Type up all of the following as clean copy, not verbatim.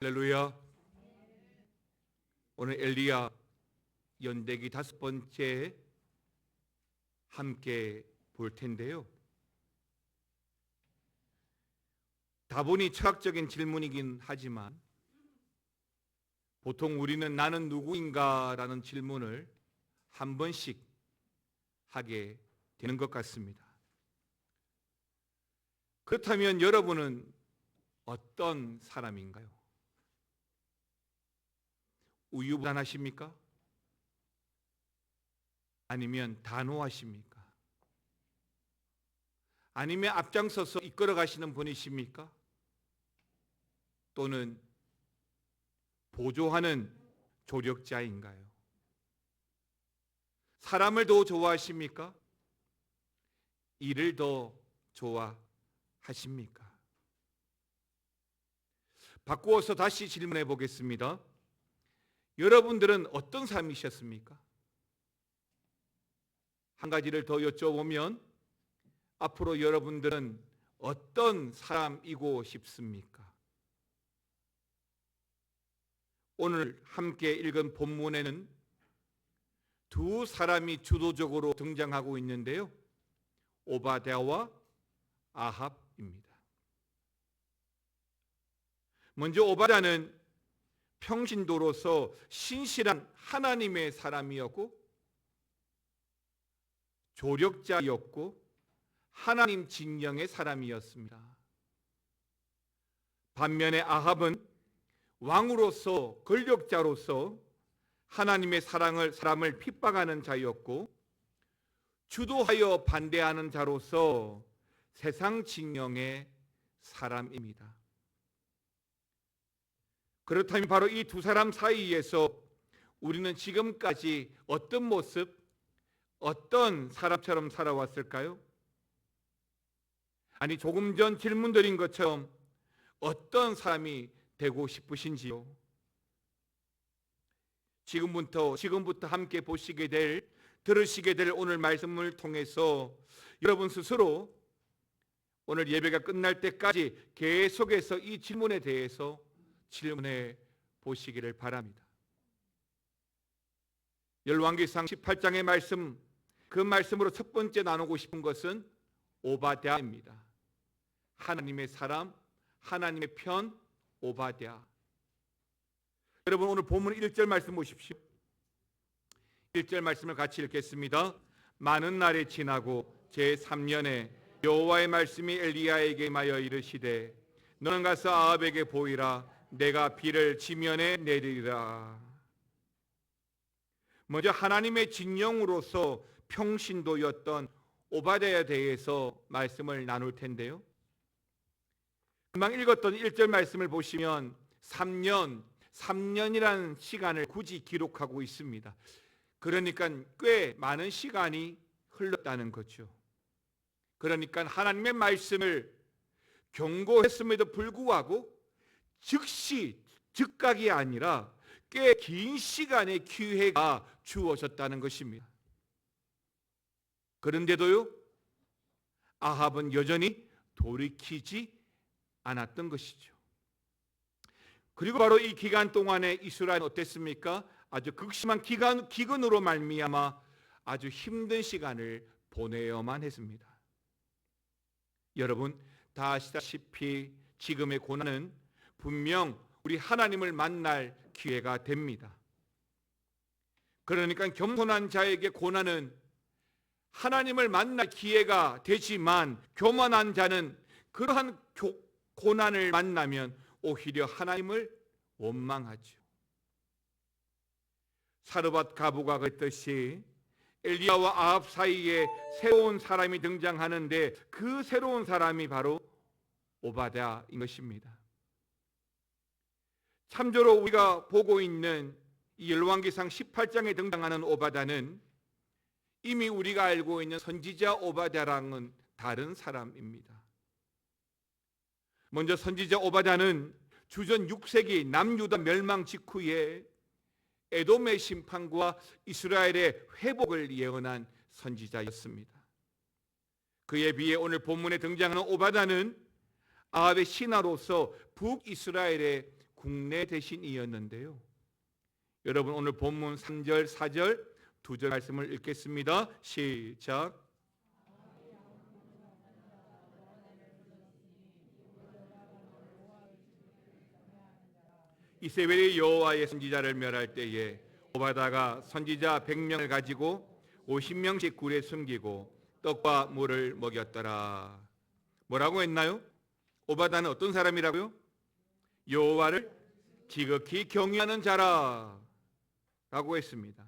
할렐루야. 오늘 엘리야 연대기 5번째 함께 볼 텐데요. 다분히 철학적인 질문이긴 하지만 보통 우리는 나는 누구인가 라는 질문을 한 번씩 하게 되는 것 같습니다. 그렇다면 여러분은 어떤 사람인가요? 우유부단하십니까? 아니면 단호하십니까? 아니면 앞장서서 이끌어 가시는 분이십니까? 또는 보조하는 조력자인가요? 사람을 더 좋아하십니까? 일을 더 좋아하십니까? 바꾸어서 다시 질문해 보겠습니다. 여러분들은 어떤 삶이셨습니까? 한 가지를 더 여쭤보면 앞으로 여러분들은 어떤 사람이고 싶습니까? 오늘 함께 읽은 본문에는 두 사람이 주도적으로 등장하고 있는데요. 오바댜와 아합입니다. 먼저 오바댜는 평신도로서 신실한 하나님의 사람이었고 조력자였고 하나님 진영의 사람이었습니다. 반면에 아합은 왕으로서 권력자로서 하나님의 사람을 핍박하는 자였고 주도하여 반대하는 자로서 세상 진영의 사람입니다. 그렇다면 바로 이 두 사람 사이에서 우리는 지금까지 어떤 모습, 어떤 사람처럼 살아왔을까요? 아니, 조금 전 질문드린 것처럼 어떤 사람이 되고 싶으신지요? 지금부터 함께 들으시게 될 오늘 말씀을 통해서 여러분 스스로 오늘 예배가 끝날 때까지 계속해서 이 질문에 대해서 질문해 보시기를 바랍니다. 열왕기상 18장의 말씀, 그 말씀으로 첫 번째 나누고 싶은 것은 오바댜입니다. 하나님의 사람, 하나님의 편, 오바댜. 여러분 오늘 본문 1절 말씀 보십시오. 1절 말씀을 같이 읽겠습니다. 많은 날이 지나고 제3년에 여호와의 말씀이 엘리야에게 임하여 이르시되 너는 가서 아합에게 보이라. 내가 비를 지면에 내리리라. 먼저 하나님의 진영으로서 평신도였던 오바댜에 대해서 말씀을 나눌 텐데요. 금방 읽었던 1절 말씀을 보시면 3년이라는 시간을 굳이 기록하고 있습니다. 그러니까 꽤 많은 시간이 흘렀다는 거죠. 그러니까 하나님의 말씀을 경고했음에도 불구하고 즉각이 아니라 꽤 긴 시간의 기회가 주어졌다는 것입니다. 그런데도요, 아합은 여전히 돌이키지 않았던 것이죠. 그리고 바로 이 기간 동안에 이스라엘은 어땠습니까? 아주 극심한 기근으로 말미암아 아주 힘든 시간을 보내야만 했습니다. 여러분 다 아시다시피 지금의 고난은 분명 우리 하나님을 만날 기회가 됩니다. 그러니까 겸손한 자에게 고난은 하나님을 만날 기회가 되지만 교만한 자는 그러한 고난을 만나면 오히려 하나님을 원망하죠. 사르밧 가부가 그랬듯이 엘리야와 아합 사이에 새로운 사람이 등장하는데 그 새로운 사람이 바로 오바댜인 것입니다. 참조로 우리가 보고 있는 이 열왕기상 18장에 등장하는 오바댜는 이미 우리가 알고 있는 선지자 오바댜랑은 다른 사람입니다. 먼저 선지자 오바댜는 주전 6세기 남유다 멸망 직후에 에돔의 심판과 이스라엘의 회복을 예언한 선지자였습니다. 그에 비해 오늘 본문에 등장하는 오바댜는 아합의 신하로서 북이스라엘의 국내 대신이었는데요. 여러분 오늘 본문 3절, 4절, 2절 말씀을 읽겠습니다. 시작. 이세벨이 여호와의 선지자를 멸할 때에 오바다가 선지자 100명을 가지고 50명씩 굴에 숨기고 떡과 물을 먹였더라. 뭐라고 했나요? 오바다는 어떤 사람이라고요? 여호와를 지극히 경외하는 자라 라고 했습니다.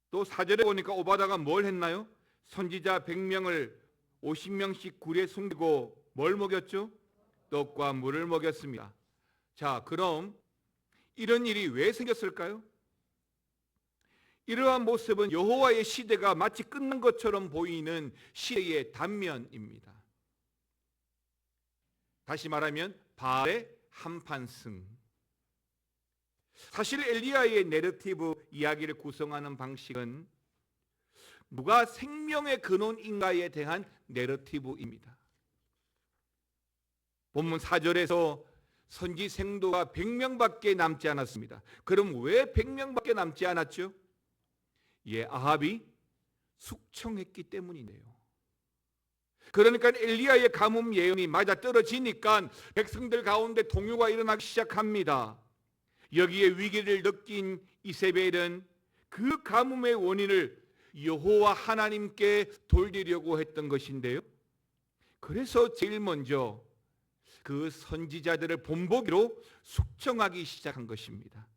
또 4절에 보니까 오바다가 뭘 했나요? 선지자 100명을 50명씩 굴에 숨기고 뭘 먹였죠? 떡과 물을 먹였습니다. 자, 그럼 이런 일이 왜 생겼을까요? 이러한 모습은 여호와의 시대가 마치 끝난 것처럼 보이는 시대의 단면입니다. 다시 말하면 바알의 한판승. 사실 엘리야의 내러티브 이야기를 구성하는 방식은 누가 생명의 근원인가에 대한 내러티브입니다. 본문 4절에서 선지 생도가 100명밖에 남지 않았습니다. 그럼 왜 100명밖에 남지 않았죠? 아합이 숙청했기 때문이네요. 그러니까 엘리야의 가뭄 예언이 맞아 떨어지니까 백성들 가운데 동요가 일어나기 시작합니다. 여기에 위기를 느낀 이세벨은 그 가뭄의 원인을 여호와 하나님께 돌리려고 했던 것인데요. 그래서 제일 먼저 그 선지자들을 본보기로 숙청하기 시작한 것입니다.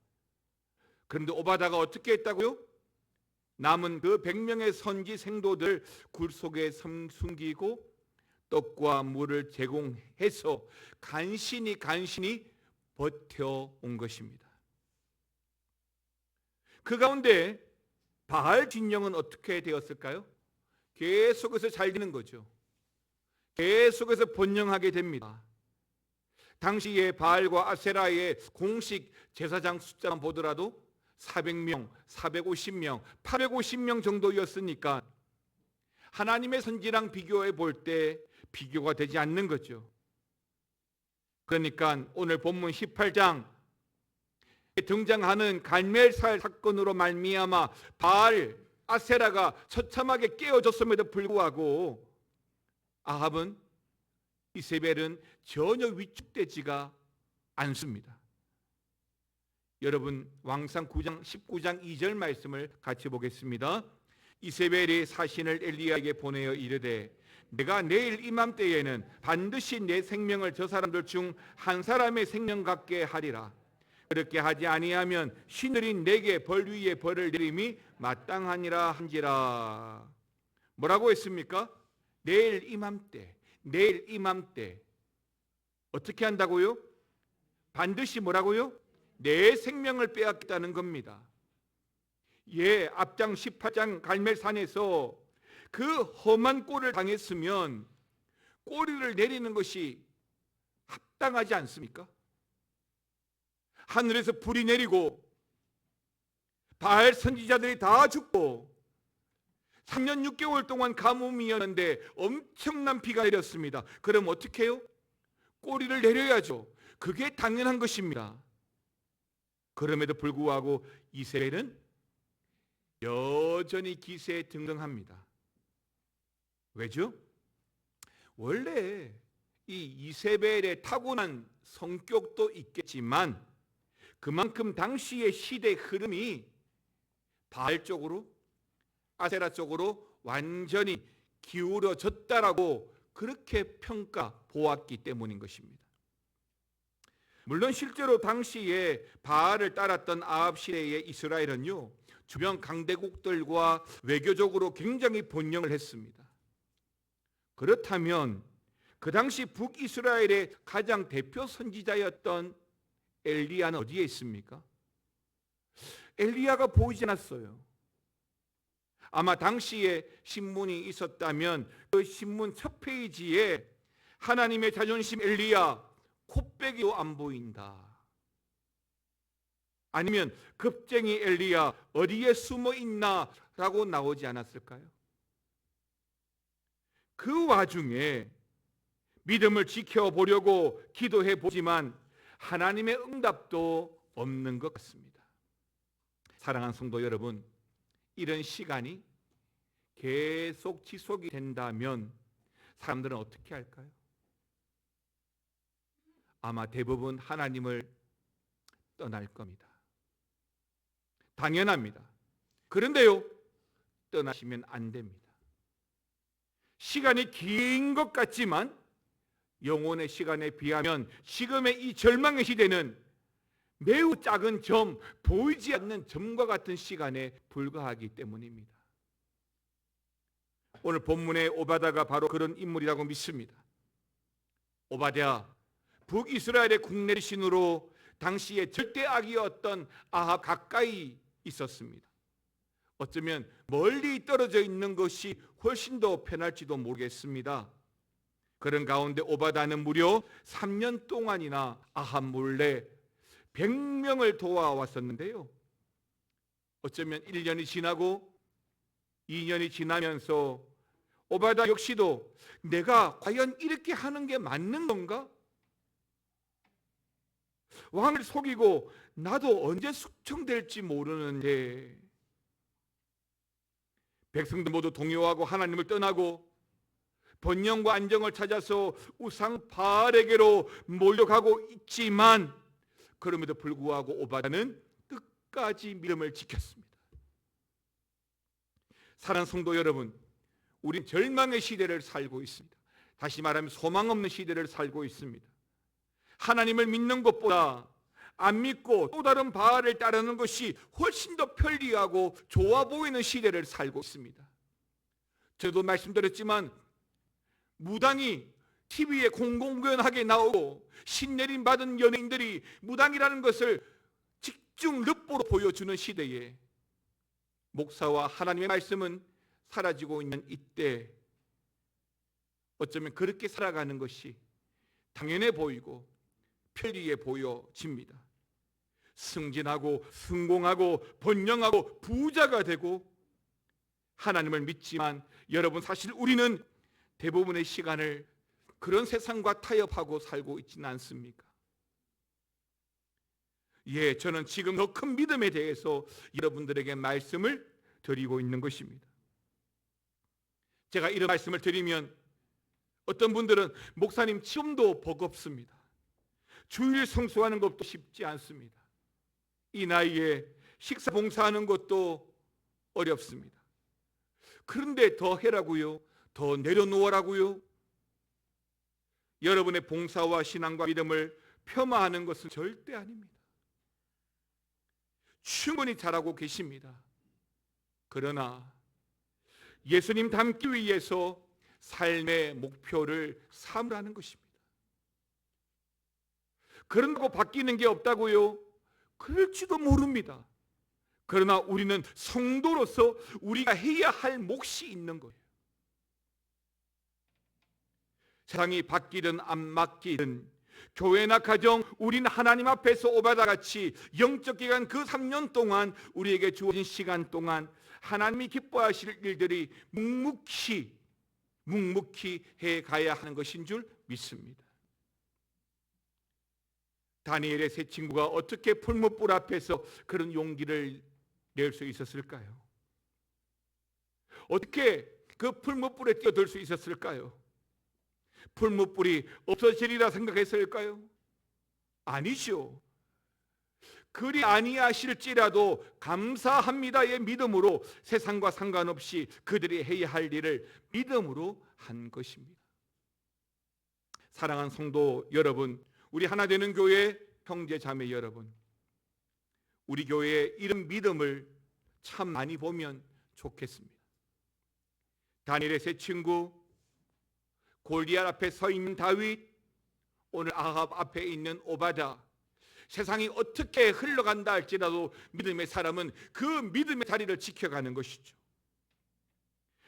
그런데 오바다가 어떻게 했다고요? 남은 그 100명의 선지 생도들 굴 속에 숨기고 떡과 물을 제공해서 간신히 버텨온 것입니다. 그 가운데 바알 진영은 어떻게 되었을까요? 계속해서 잘 되는 거죠. 계속해서 번영하게 됩니다. 당시에 바알과 아세라의 공식 제사장 숫자만 보더라도 400명, 450명, 850명 정도였으니까 하나님의 선지랑 비교해 볼 때 비교가 되지 않는 거죠. 그러니까 오늘 본문 18장 등장하는 갈멜살 사건으로 말미암아 바알, 아세라가 처참하게 깨어졌음에도 불구하고 아합은, 이세벨은 전혀 위축되지가 않습니다. 여러분 왕상 9장 19장 2절 말씀을 같이 보겠습니다. 이세벨이 사신을 엘리야에게 보내어 이르되 내가 내일 이맘때에는 반드시 내 생명을 저 사람들 중 한 사람의 생명 같게 하리라. 그렇게 하지 아니하면 신들이 내게 벌 위에 벌을 내림이 마땅하니라 한지라. 뭐라고 했습니까? 내일 이맘때. 어떻게 한다고요? 반드시 뭐라고요? 내 생명을 빼앗겠다는 겁니다. 앞장 18장 갈멜산에서 그 험한 꼴을 당했으면 꼬리를 내리는 것이 합당하지 않습니까? 하늘에서 불이 내리고 바알 선지자들이 다 죽고 3년 6개월 동안 가뭄이었는데 엄청난 비가 내렸습니다. 그럼 어떻게 해요? 꼬리를 내려야죠. 그게 당연한 것입니다. 그럼에도 불구하고 이세벨은 여전히 기세에 등등합니다. 왜죠? 원래 이 이세벨의 타고난 성격도 있겠지만 그만큼 당시의 시대 흐름이 바알 쪽으로, 아세라 쪽으로 완전히 기울어졌다라고 그렇게 평가 보았기 때문인 것입니다. 물론 실제로 당시에 바알을 따랐던 아합 시대의 이스라엘은요, 주변 강대국들과 외교적으로 굉장히 번영을 했습니다. 그렇다면 그 당시 북이스라엘의 가장 대표 선지자였던 엘리야는 어디에 있습니까? 엘리야가 보이지 않았어요. 아마 당시에 신문이 있었다면 그 신문 첫 페이지에 하나님의 자존심 엘리야 코빼기도 안 보인다. 아니면 급쟁이 엘리야 어디에 숨어 있나 라고 나오지 않았을까요? 그 와중에 믿음을 지켜보려고 기도해 보지만 하나님의 응답도 없는 것 같습니다. 사랑하는 성도 여러분, 이런 시간이 계속 지속이 된다면 사람들은 어떻게 할까요? 아마 대부분 하나님을 떠날 겁니다. 당연합니다. 그런데요, 떠나시면 안 됩니다. 시간이 긴 것 같지만 영혼의 시간에 비하면 지금의 이 절망의 시대는 매우 작은 점, 보이지 않는 점과 같은 시간에 불과하기 때문입니다. 오늘 본문의 오바다가 바로 그런 인물이라고 믿습니다. 오바댜, 북이스라엘의 국내 신으로 당시에 절대 악이었던 아합 가까이 있었습니다. 어쩌면 멀리 떨어져 있는 것이 훨씬 더 편할지도 모르겠습니다. 그런 가운데 오바다는 무려 3년 동안이나 아합 몰래 100명을 도와왔었는데요. 어쩌면 1년이 지나고 2년이 지나면서 오바다 역시도 내가 과연 이렇게 하는 게 맞는 건가? 왕을 속이고 나도 언제 숙청될지 모르는데, 백성들 모두 동요하고 하나님을 떠나고 번영과 안정을 찾아서 우상 바알에게로 몰려가고 있지만, 그럼에도 불구하고 오바다는 끝까지 믿음을 지켰습니다. 사랑하는 성도 여러분, 우린 절망의 시대를 살고 있습니다. 다시 말하면 소망 없는 시대를 살고 있습니다. 하나님을 믿는 것보다 안 믿고 또 다른 바알을 따르는 것이 훨씬 더 편리하고 좋아 보이는 시대를 살고 있습니다. 저도 말씀드렸지만 무당이 TV에 공공연하게 나오고 신내림 받은 연예인들이 무당이라는 것을 집중 르포로 보여주는 시대에 목사와 하나님의 말씀은 사라지고 있는 이때, 어쩌면 그렇게 살아가는 것이 당연해 보이고 편리해 보여집니다. 승진하고 성공하고 번영하고 부자가 되고 하나님을 믿지만, 여러분 사실 우리는 대부분의 시간을 그런 세상과 타협하고 살고 있지는 않습니까? 예, 저는 지금 더 큰 믿음에 대해서 여러분들에게 말씀을 드리고 있는 것입니다. 제가 이런 말씀을 드리면 어떤 분들은 목사님 지금도 버겁습니다. 주일 성수하는 것도 쉽지 않습니다. 이 나이에 식사 봉사하는 것도 어렵습니다. 그런데 더 해라고요? 더 내려놓으라고요? 여러분의 봉사와 신앙과 믿음을 폄하하는 것은 절대 아닙니다. 충분히 잘하고 계십니다. 그러나 예수님 닮기 위해서 삶의 목표를 삼으라는 것입니다. 그런다고 바뀌는 게 없다고요? 그럴지도 모릅니다. 그러나 우리는 성도로서 우리가 해야 할 몫이 있는 거예요. 세상이 바뀌든 안 바뀌든 교회나 가정, 우리는 하나님 앞에서 오바다같이 영적 기간 그 3년 동안 우리에게 주어진 시간 동안 하나님이 기뻐하실 일들이 묵묵히 해가야 하는 것인 줄 믿습니다. 다니엘의 세 친구가 어떻게 풀무불 앞에서 그런 용기를 낼 수 있었을까요? 어떻게 그 풀무불에 뛰어들 수 있었을까요? 풀무불이 없어지리라 생각했을까요? 아니죠. 그리 아니하실지라도 감사합니다의 믿음으로 세상과 상관없이 그들이 해야 할 일을 믿음으로 한 것입니다. 사랑하는 성도 여러분, 우리 하나 되는 교회 형제 자매 여러분, 우리 교회에 이런 믿음을 참 많이 보면 좋겠습니다. 다니엘의 세 친구, 골리앗 앞에 서 있는 다윗, 오늘 아합 앞에 있는 오바다, 세상이 어떻게 흘러간다 할지라도 믿음의 사람은 그 믿음의 자리를 지켜가는 것이죠.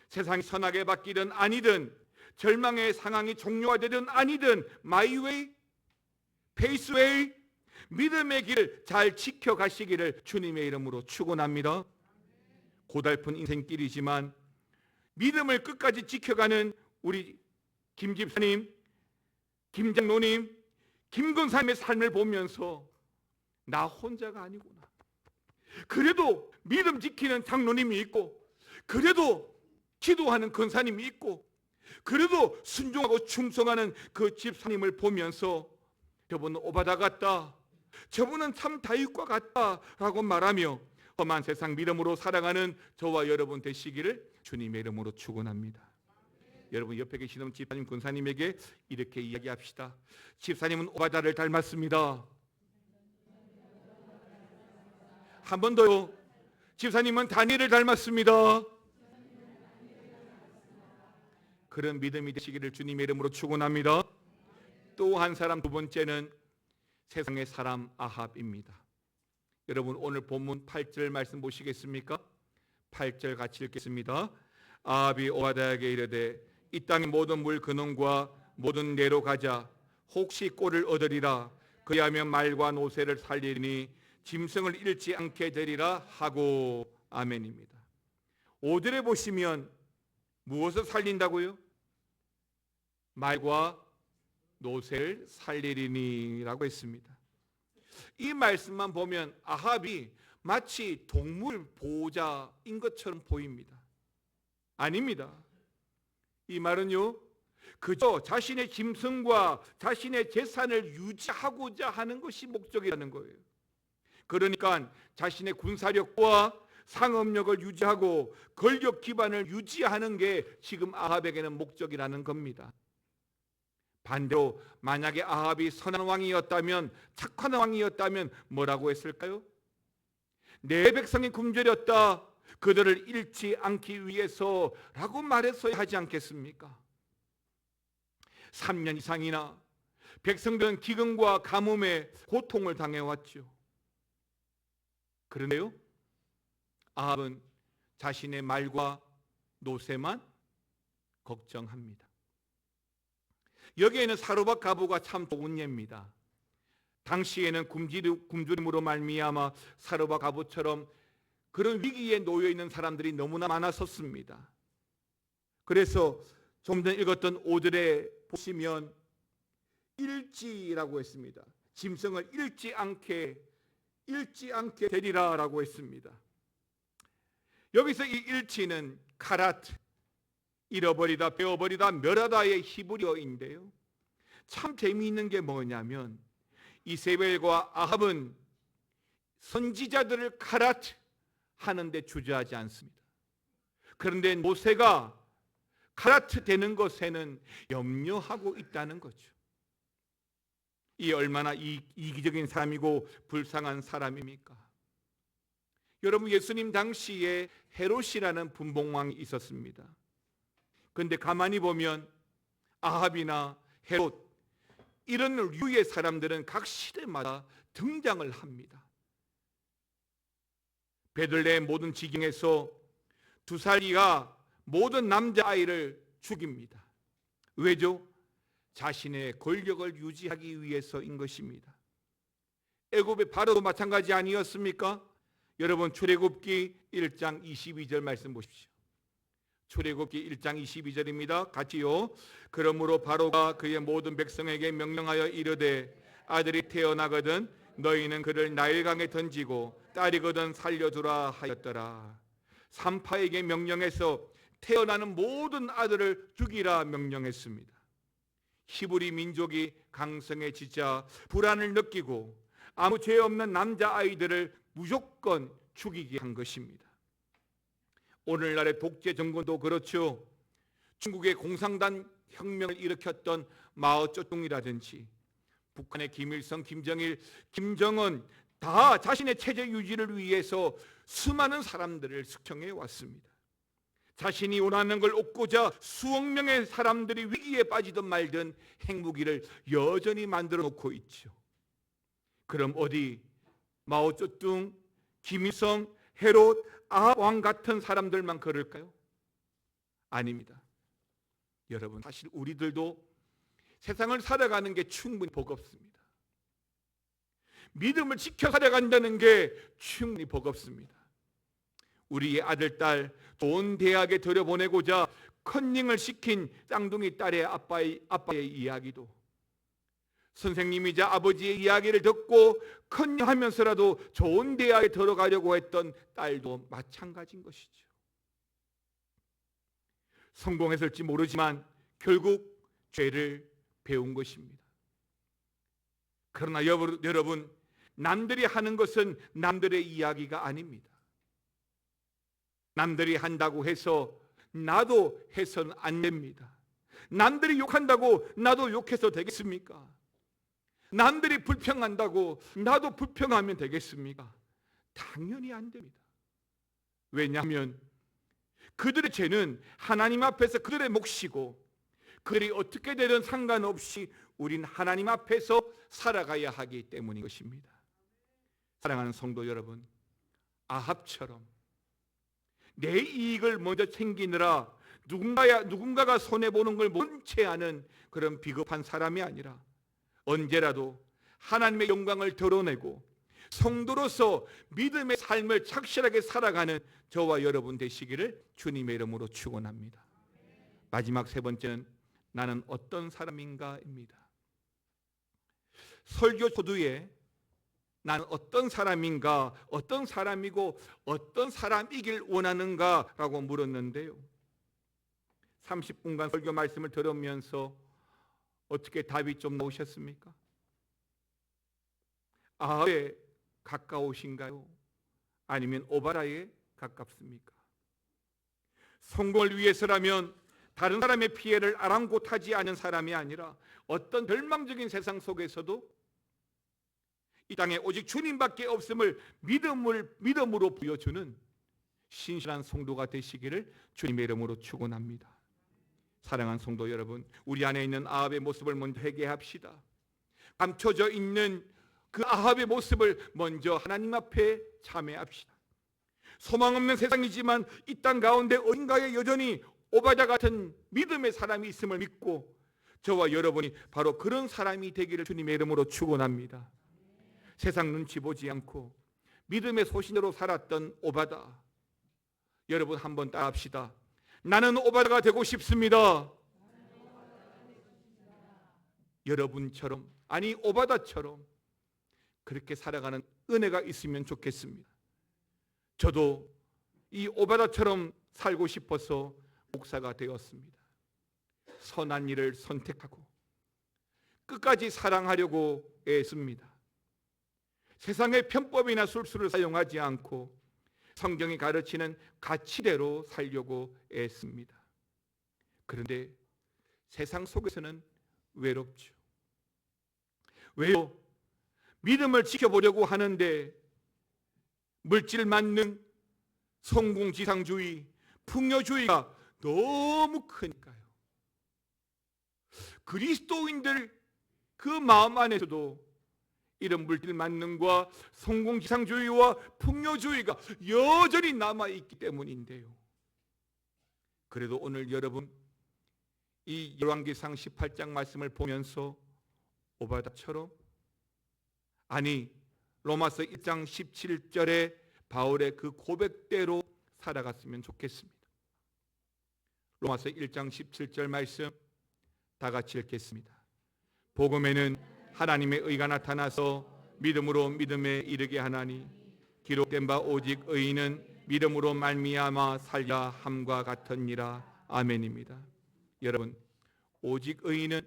세상이 선하게 바뀌든 아니든, 절망의 상황이 종료화되든 아니든, 마이웨이, 페이스웨이, 믿음의 길을 잘 지켜가시기를 주님의 이름으로 축원합니다. 고달픈 인생길이지만 믿음을 끝까지 지켜가는 우리 김 집사님, 김 장로님, 김근사님의 삶을 보면서 나 혼자가 아니구나. 그래도 믿음 지키는 장로님이 있고, 그래도 기도하는 근사님이 있고, 그래도 순종하고 충성하는 그 집사님을 보면서 저분은 오바다 같다, 저분은 참 다윗과 같다라고 말하며 험한 세상 믿음으로 살아가는 저와 여러분 되시기를 주님의 이름으로 축원합니다. 여러분 옆에 계시는 집사님, 군사님에게 이렇게 이야기합시다. 집사님은 오바다를 닮았습니다. 한 번 더요. 집사님은 다니엘을 닮았습니다. 그런 믿음이 되시기를 주님의 이름으로 축원합니다. 또 한 사람, 두 번째는 세상의 사람 아합입니다. 여러분 오늘 본문 8절 말씀 보시겠습니까? 8절 같이 읽겠습니다. 아합이 오바다에게 이르되 이 땅의 모든 물 근원과 모든 내로 가자. 혹시 꼴을 얻으리라. 그리하면 말과 노새를 살리니 짐승을 잃지 않게 되리라 하고. 아멘입니다. 5절에 보시면 무엇을 살린다고요? 말과 노새를 살리리니 라고 했습니다. 이 말씀만 보면 아합이 마치 동물 보호자인 것처럼 보입니다. 아닙니다. 이 말은요, 그저 자신의 짐승과 자신의 재산을 유지하고자 하는 것이 목적이라는 거예요. 그러니까 자신의 군사력과 상업력을 유지하고 권력 기반을 유지하는 게 지금 아합에게는 목적이라는 겁니다. 반대로 만약에 아합이 선한 왕이었다면, 착한 왕이었다면 뭐라고 했을까요? 내 백성이 굶주렸다, 그들을 잃지 않기 위해서 라고 말했어야 하지 않겠습니까? 3년 이상이나 백성들은 기근과 가뭄에 고통을 당해왔죠. 그런데요, 아합은 자신의 말과 노새만 걱정합니다. 여기에는 사로밧 가부가 참 좋은 예입니다. 당시에는 굶주림으로 말미암아 사로밧 가부처럼 그런 위기에 놓여 있는 사람들이 너무나 많았었습니다. 그래서 좀 전에 읽었던 5절에 보시면 잃지라고 했습니다. 짐승을 잃지 않게 되리라라고 했습니다. 여기서 이 잃지는 카라트, 잃어버리다, 베어버리다, 멸하다의 히브리어인데요, 참 재미있는 게 뭐냐면 이세벨과 아합은 선지자들을 카라트 하는데 주저하지 않습니다. 그런데 모세가 카라트 되는 것에는 염려하고 있다는 거죠. 이 얼마나 이기적인 사람이고 불쌍한 사람입니까? 여러분, 예수님 당시에 헤롯이라는 분봉왕이 있었습니다. 그런데 가만히 보면 아합이나 헤롯, 이런 류의 사람들은 각 시대마다 등장을 합니다. 베들레헴 모든 지경에서 2살 이하 모든 남자아이를 죽입니다. 왜죠? 자신의 권력을 유지하기 위해서인 것입니다. 애굽의 바로도 마찬가지 아니었습니까? 여러분 출애굽기 1장 22절 말씀 보십시오. 출애굽기 1장 22절입니다. 같이요. 그러므로 바로가 그의 모든 백성에게 명령하여 이르되 아들이 태어나거든 너희는 그를 나일강에 던지고 딸이거든 살려두라 하였더라. 산파에게 명령해서 태어나는 모든 아들을 죽이라 명령했습니다. 히브리 민족이 강성해지자 불안을 느끼고 아무 죄 없는 남자아이들을 무조건 죽이게 한 것입니다. 오늘날의 독재 정권도 그렇죠. 중국의 공산당 혁명을 일으켰던 마오쩌둥이라든지 북한의 김일성, 김정일, 김정은 다 자신의 체제 유지를 위해서 수많은 사람들을 숙청해 왔습니다. 자신이 원하는 걸 얻고자 수억 명의 사람들이 위기에 빠지든 말든 핵무기를 여전히 만들어 놓고 있죠. 그럼 어디 마오쩌둥, 김일성, 헤롯, 아합 왕 같은 사람들만 그럴까요? 아닙니다. 여러분, 사실 우리들도 세상을 살아가는 게 충분히 버겁습니다. 믿음을 지켜 살아간다는 게 충분히 버겁습니다. 우리의 아들, 딸 좋은 대학에 들여보내고자 컨닝을 시킨 쌍둥이 딸의 아빠의 이야기도 선생님이자 아버지의 이야기를 듣고 컨닝하면서라도 좋은 대학에 들어가려고 했던 딸도 마찬가지인 것이죠. 성공했을지 모르지만 결국 죄를 배운 것입니다. 그러나 여러분, 남들이 하는 것은 남들의 이야기가 아닙니다. 남들이 한다고 해서 나도 해서는 안 됩니다. 남들이 욕한다고 나도 욕해서 되겠습니까? 남들이 불평한다고 나도 불평하면 되겠습니까? 당연히 안 됩니다. 왜냐하면 그들의 죄는 하나님 앞에서 그들의 몫이고, 그들이 어떻게 되든 상관없이 우린 하나님 앞에서 살아가야 하기 때문인 것입니다. 사랑하는 성도 여러분, 아합처럼 내 이익을 먼저 챙기느라 누군가가 손해보는 걸 본 채 하는 그런 비겁한 사람이 아니라 언제라도 하나님의 영광을 드러내고 성도로서 믿음의 삶을 착실하게 살아가는 저와 여러분 되시기를 주님의 이름으로 축원합니다. 마지막 세 번째는 나는 어떤 사람인가입니다. 설교 초두에 나는 어떤 사람인가, 어떤 사람이고 어떤 사람이길 원하는가라고 물었는데요, 30분간 설교 말씀을 들으면서 어떻게 답이 좀 나오셨습니까? 아합에 가까우신가요? 아니면 오바다에 가깝습니까? 성공을 위해서라면 다른 사람의 피해를 아랑곳하지 않은 사람이 아니라 어떤 절망적인 세상 속에서도 이 땅에 오직 주님밖에 없음을 믿음으로 보여주는 신실한 성도가 되시기를 주님의 이름으로 축원합니다. 사랑하는 성도 여러분, 우리 안에 있는 아합의 모습을 먼저 회개합시다. 감춰져 있는 그 아합의 모습을 먼저 하나님 앞에 참회합시다. 소망 없는 세상이지만 이 땅 가운데 어딘가에 여전히 오바다 같은 믿음의 사람이 있음을 믿고 저와 여러분이 바로 그런 사람이 되기를 주님의 이름으로 축원합니다. 세상 눈치 보지 않고 믿음의 소신으로 살았던 오바다, 여러분 한번 따라합시다. 나는 오바다가 되고 싶습니다. 여러분처럼, 아니 오바다처럼 그렇게 살아가는 은혜가 있으면 좋겠습니다. 저도 이 오바다처럼 살고 싶어서 목사가 되었습니다. 선한 일을 선택하고 끝까지 사랑하려고 애씁니다. 세상의 편법이나 술수를 사용하지 않고 성경이 가르치는 가치대로 살려고 애씁니다. 그런데 세상 속에서는 외롭죠. 왜요? 믿음을 지켜보려고 하는데 물질 만능, 성공지상주의, 풍요주의가 너무 크니까요. 그리스도인들 그 마음 안에서도 이런 물질 만능과 성공지상주의와 풍요주의가 여전히 남아있기 때문인데요, 그래도 오늘 여러분 이 열왕기상 18장 말씀을 보면서 오바다처럼, 아니 로마서 1장 17절에 바울의 그 고백대로 살아갔으면 좋겠습니다. 로마서 1장 17절 말씀 다 같이 읽겠습니다. 복음에는 하나님의 의가 나타나서 믿음으로 믿음에 이르게 하나니 기록된 바 오직 의인은 믿음으로 말미암아 살리라 함과 같으니라. 아멘입니다. 여러분, 오직 의인은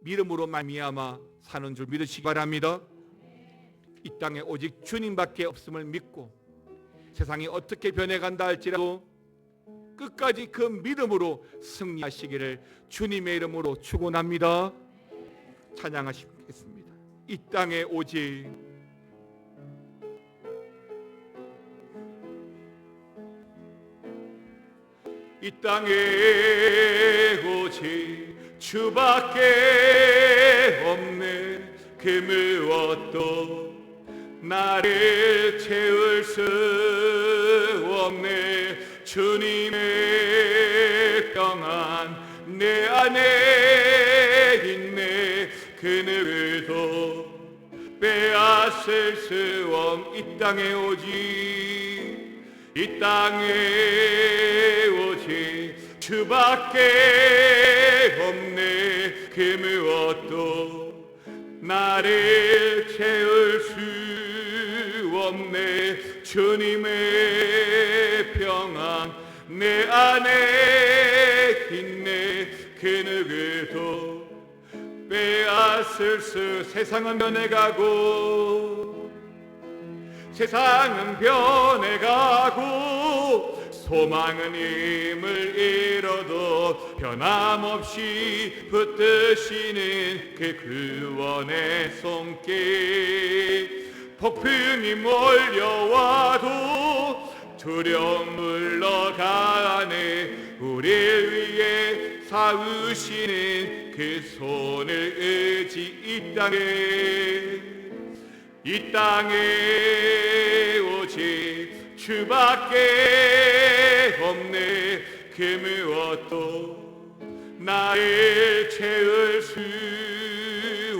믿음으로 말미암아 사는 줄 믿으시기 바랍니다. 이 땅에 오직 주님밖에 없음을 믿고 세상이 어떻게 변해간다 할지라도 끝까지 그 믿음으로 승리하시기를 주님의 이름으로 축원합니다. 찬양하시겠습니다. 이 땅에 오직 이 땅에 오직 주밖에 없네. 그 무엇도 나를 채울 수 없네. 주님의 평안 내 안에 있네. 그 누구도 빼앗을 수 없. 이 땅에 오직 이 땅에 오직 주밖에 없네. 그 무엇도 나를 채울 수 없네. 주님의 평안 내 안에 있네. 그 누구도 빼앗을 수. 세상은 변해가고 세상은 변해가고 소망은 힘을 잃어도 변함없이 붙드시는 그 구원의 손길. 폭풍이 몰려와도 두려움 물러가네. 우리를 위해 사으시는 그 손을 의지. 이 땅에 오직 주밖에 없네. 그 무엇도 나를 채울 수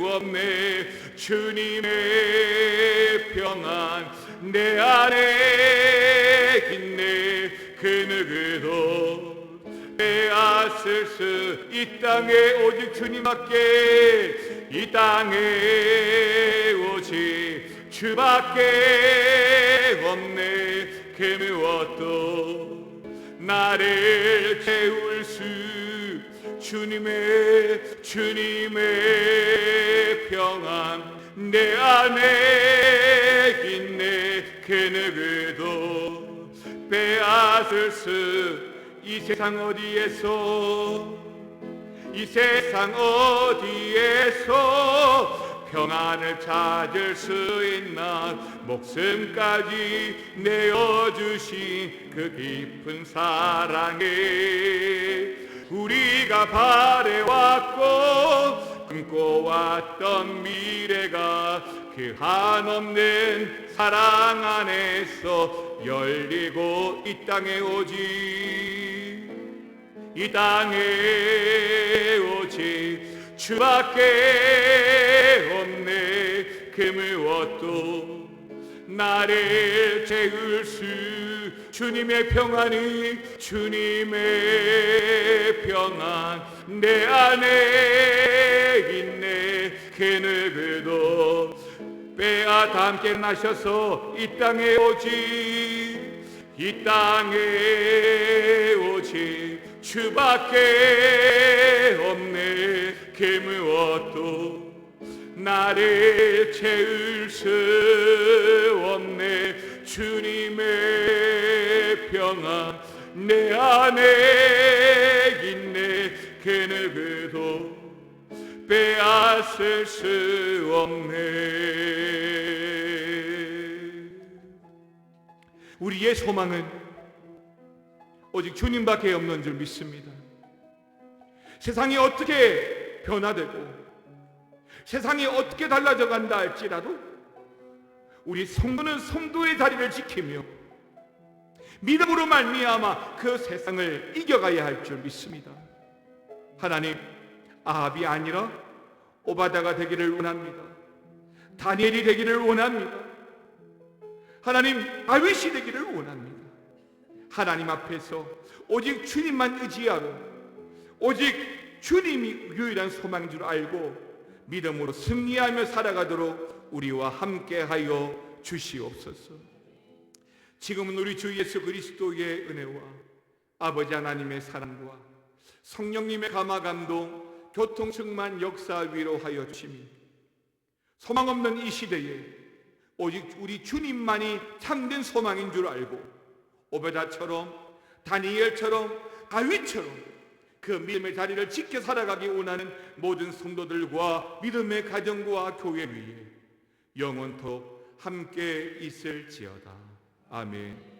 없네. 주님의 평안 내 안에 있네. 그 누구도 빼앗을 수. 이 땅에 오직 주님밖에, 이 땅에 오직 주밖에 없네. 그 무엇도 나를 채울 수. 주님의 평안 내 안에 있네. 그 누구도 빼앗을 수. 이 세상 어디에서, 이 세상 어디에서 평안을 찾을 수 있나. 목숨까지 내어주신 그 깊은 사랑에 우리가 바래왔고 꿈꿔왔던 미래가 그 한없는 사랑 안에서 열리고 이 땅에 오직, 이 땅에 오직 주밖에 없네. 그 무엇도 나를 채울 수. 주님의 평안이, 주님의 평안 내 안에 있네. 그 누구도 빼앗아 함께 나셔서 이 땅에 오직, 이 땅에 오직 주밖에 없네. 그 무엇도 나를 채울 수 없네. 주님의 평안 내 안에 있네. 그 누구도 빼앗을 수 없네. 우리의 소망은 오직 주님밖에 없는 줄 믿습니다. 세상이 어떻게 변화되고 세상이 어떻게 달라져 간다 할지라도 우리 성도는 성도의 자리를 지키며 믿음으로 말미암아 그 세상을 이겨가야 할 줄 믿습니다. 하나님, 아합이 아니라 오바다가 되기를 원합니다. 다니엘이 되기를 원합니다. 하나님, 다윗이 되기를 원합니다. 하나님 앞에서 오직 주님만 의지하고 오직 주님이 유일한 소망인 줄 알고 믿음으로 승리하며 살아가도록 우리와 함께하여 주시옵소서. 지금은 우리 주 예수 그리스도의 은혜와 아버지 하나님의 사랑과 성령님의 감화감동 교통충만 역사 위로하여 주시며 소망 없는 이 시대에 오직 우리 주님만이 참된 소망인 줄 알고 오베다처럼 다니엘처럼 다윗처럼 그 믿음의 자리를 지켜 살아가기 원하는 모든 성도들과 믿음의 가정과 교회 위에 영원토록 함께 있을지어다. 아멘.